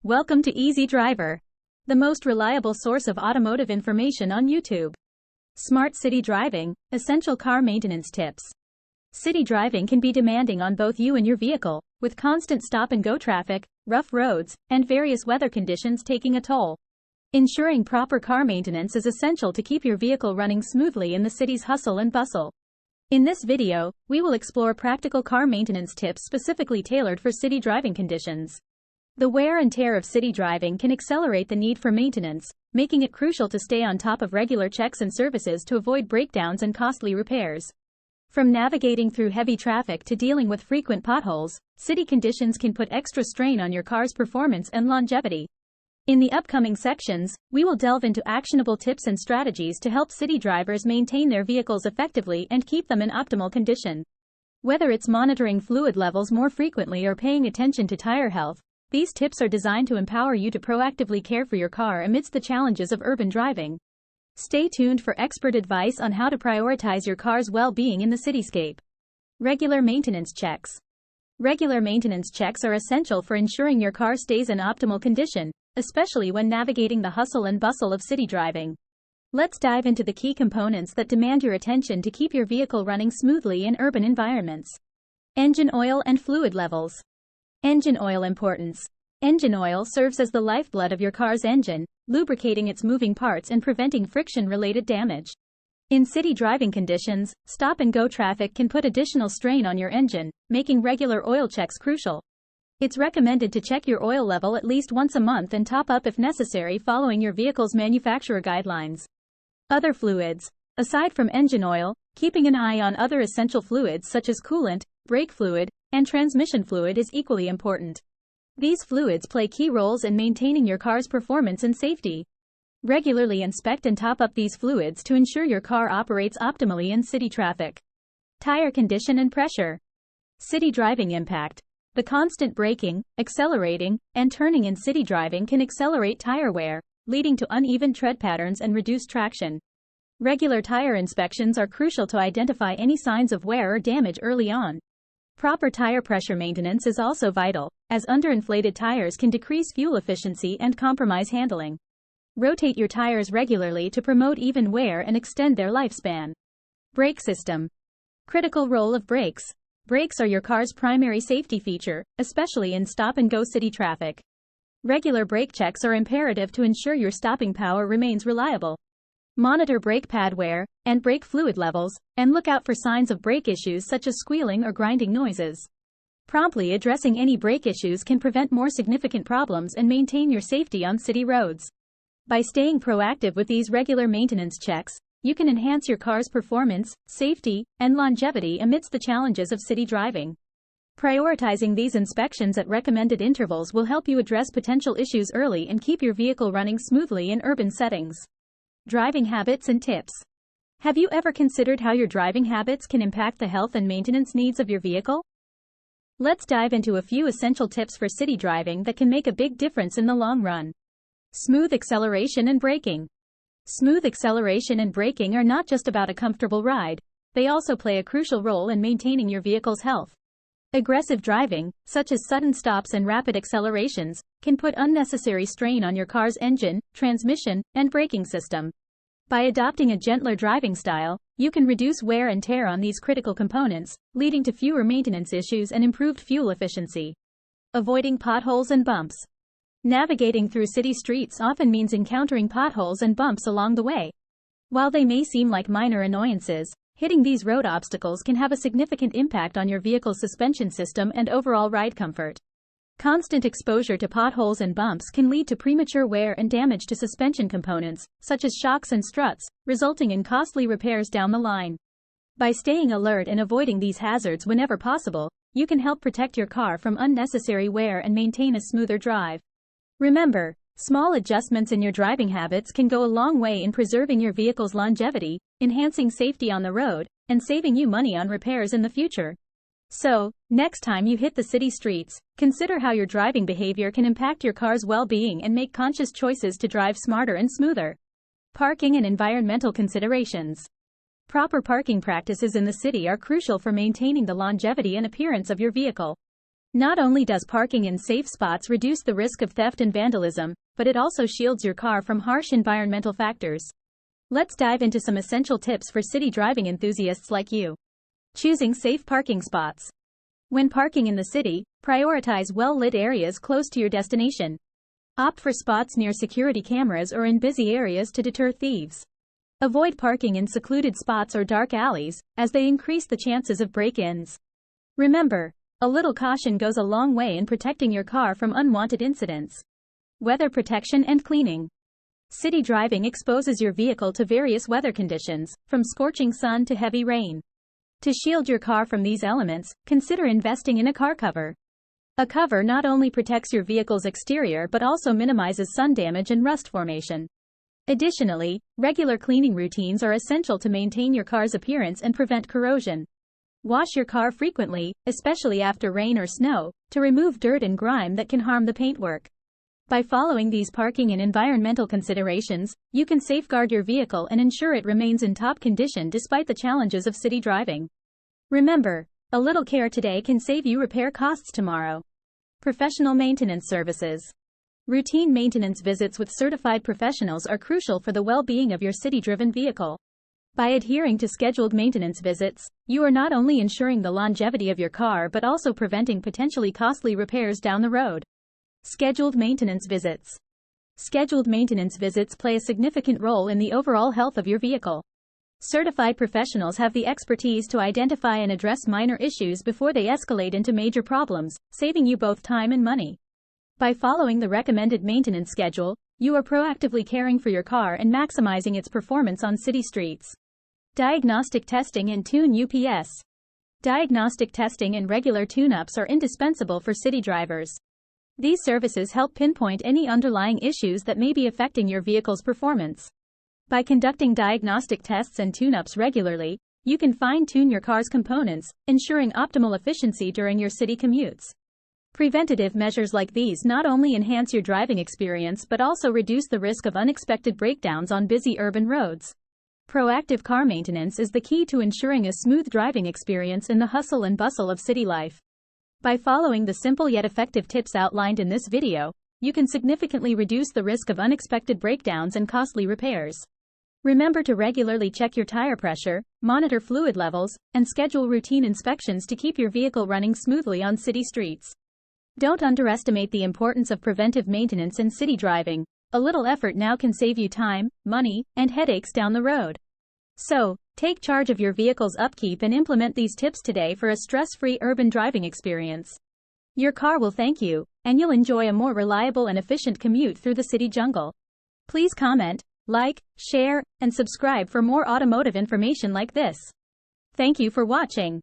Welcome to Easy Driver, the most reliable source of automotive information on YouTube. Smart city driving, essential car maintenance tips. City driving can be demanding on both you and your vehicle, with constant stop-and-go traffic, rough roads, and various weather conditions taking a toll. Ensuring proper car maintenance is essential to keep your vehicle running smoothly in the city's hustle and bustle. In this video, we will explore practical car maintenance tips specifically tailored for city driving conditions. The wear and tear of city driving can accelerate the need for maintenance, making it crucial to stay on top of regular checks and services to avoid breakdowns and costly repairs. From navigating through heavy traffic to dealing with frequent potholes, city conditions can put extra strain on your car's performance and longevity. In the upcoming sections, we will delve into actionable tips and strategies to help city drivers maintain their vehicles effectively and keep them in optimal condition. Whether it's monitoring fluid levels more frequently or paying attention to tire health, these tips are designed to empower you to proactively care for your car amidst the challenges of urban driving. Stay tuned for expert advice on how to prioritize your car's well-being in the cityscape. Regular maintenance checks. Regular maintenance checks are essential for ensuring your car stays in optimal condition, especially when navigating the hustle and bustle of city driving. Let's dive into the key components that demand your attention to keep your vehicle running smoothly in urban environments. Engine oil and fluid levels. Engine oil importance. Engine oil serves as the lifeblood of your car's engine, lubricating its moving parts and preventing friction-related damage. In city driving conditions, stop-and-go traffic can put additional strain on your engine, making regular oil checks crucial. It's recommended to check your oil level at least once a month and top up if necessary following your vehicle's manufacturer guidelines. Other fluids. Aside from engine oil, keeping an eye on other essential fluids such as coolant, brake fluid, and transmission fluid is equally important. These fluids play key roles in maintaining your car's performance and safety. Regularly inspect and top up these fluids to ensure your car operates optimally in city traffic. Tire condition and pressure. City driving impact. The constant braking, accelerating, and turning in city driving can accelerate tire wear, leading to uneven tread patterns and reduced traction. Regular tire inspections are crucial to identify any signs of wear or damage early on. Proper tire pressure maintenance is also vital, as underinflated tires can decrease fuel efficiency and compromise handling. Rotate your tires regularly to promote even wear and extend their lifespan. Brake system. Critical role of brakes. Brakes are your car's primary safety feature, especially in stop-and-go city traffic. Regular brake checks are imperative to ensure your stopping power remains reliable. Monitor brake pad wear and brake fluid levels, and look out for signs of brake issues such as squealing or grinding noises. Promptly addressing any brake issues can prevent more significant problems and maintain your safety on city roads. By staying proactive with these regular maintenance checks, you can enhance your car's performance, safety, and longevity amidst the challenges of city driving. Prioritizing these inspections at recommended intervals will help you address potential issues early and keep your vehicle running smoothly in urban settings. Driving habits and tips. Have you ever considered how your driving habits can impact the health and maintenance needs of your vehicle? Let's dive into a few essential tips for city driving that can make a big difference in the long run. Smooth acceleration and braking. Smooth acceleration and braking are not just about a comfortable ride, they also play a crucial role in maintaining your vehicle's health. Aggressive driving, such as sudden stops and rapid accelerations, can put unnecessary strain on your car's engine, transmission, and braking system. By adopting a gentler driving style, you can reduce wear and tear on these critical components, leading to fewer maintenance issues and improved fuel efficiency. Avoiding potholes and bumps. Navigating through city streets often means encountering potholes and bumps along the way. While they may seem like minor annoyances, hitting these road obstacles can have a significant impact on your vehicle's suspension system and overall ride comfort. Constant exposure to potholes and bumps can lead to premature wear and damage to suspension components, such as shocks and struts, resulting in costly repairs down the line. By staying alert and avoiding these hazards whenever possible, you can help protect your car from unnecessary wear and maintain a smoother drive. Remember, small adjustments in your driving habits can go a long way in preserving your vehicle's longevity, enhancing safety on the road, and saving you money on repairs in the future. So, next time you hit the city streets, consider how your driving behavior can impact your car's well-being and make conscious choices to drive smarter and smoother. Parking and environmental considerations. Proper parking practices in the city are crucial for maintaining the longevity and appearance of your vehicle. Not only does parking in safe spots reduce the risk of theft and vandalism, but it also shields your car from harsh environmental factors. Let's dive into some essential tips for city driving enthusiasts like you. Choosing safe parking spots. When parking in the city, prioritize well-lit areas close to your destination. Opt for spots near security cameras or in busy areas to deter thieves. Avoid parking in secluded spots or dark alleys, as they increase the chances of break-ins. Remember, a little caution goes a long way in protecting your car from unwanted incidents. Weather protection and cleaning. City driving exposes your vehicle to various weather conditions, from scorching sun to heavy rain. To shield your car from these elements, consider investing in a car cover. A cover not only protects your vehicle's exterior but also minimizes sun damage and rust formation. Additionally, regular cleaning routines are essential to maintain your car's appearance and prevent corrosion. Wash your car frequently, especially after rain or snow, to remove dirt and grime that can harm the paintwork. By following these parking and environmental considerations, you can safeguard your vehicle and ensure it remains in top condition despite the challenges of city driving. Remember, a little care today can save you repair costs tomorrow. Professional maintenance services. Routine maintenance visits with certified professionals are crucial for the well-being of your city-driven vehicle. By adhering to scheduled maintenance visits, you are not only ensuring the longevity of your car but also preventing potentially costly repairs down the road. Scheduled maintenance visits. Scheduled maintenance visits play a significant role in the overall health of your vehicle. Certified professionals have the expertise to identify and address minor issues before they escalate into major problems, saving you both time and money. By following the recommended maintenance schedule, you are proactively caring for your car and maximizing its performance on city streets. Diagnostic testing and tune UPS. Diagnostic testing and regular tune-ups are indispensable for city drivers. These services help pinpoint any underlying issues that may be affecting your vehicle's performance. By conducting diagnostic tests and tune-ups regularly, you can fine-tune your car's components, ensuring optimal efficiency during your city commutes. Preventative measures like these not only enhance your driving experience but also reduce the risk of unexpected breakdowns on busy urban roads. Proactive car maintenance is the key to ensuring a smooth driving experience in the hustle and bustle of city life. By following the simple yet effective tips outlined in this video, you can significantly reduce the risk of unexpected breakdowns and costly repairs. Remember to regularly check your tire pressure, monitor fluid levels, and schedule routine inspections to keep your vehicle running smoothly on city streets. Don't underestimate the importance of preventive maintenance in city driving. A little effort now can save you time, money, and headaches down the road. So, take charge of your vehicle's upkeep and implement these tips today for a stress-free urban driving experience. Your car will thank you, and you'll enjoy a more reliable and efficient commute through the city jungle. Please comment, like, share, and subscribe for more automotive information like this. Thank you for watching.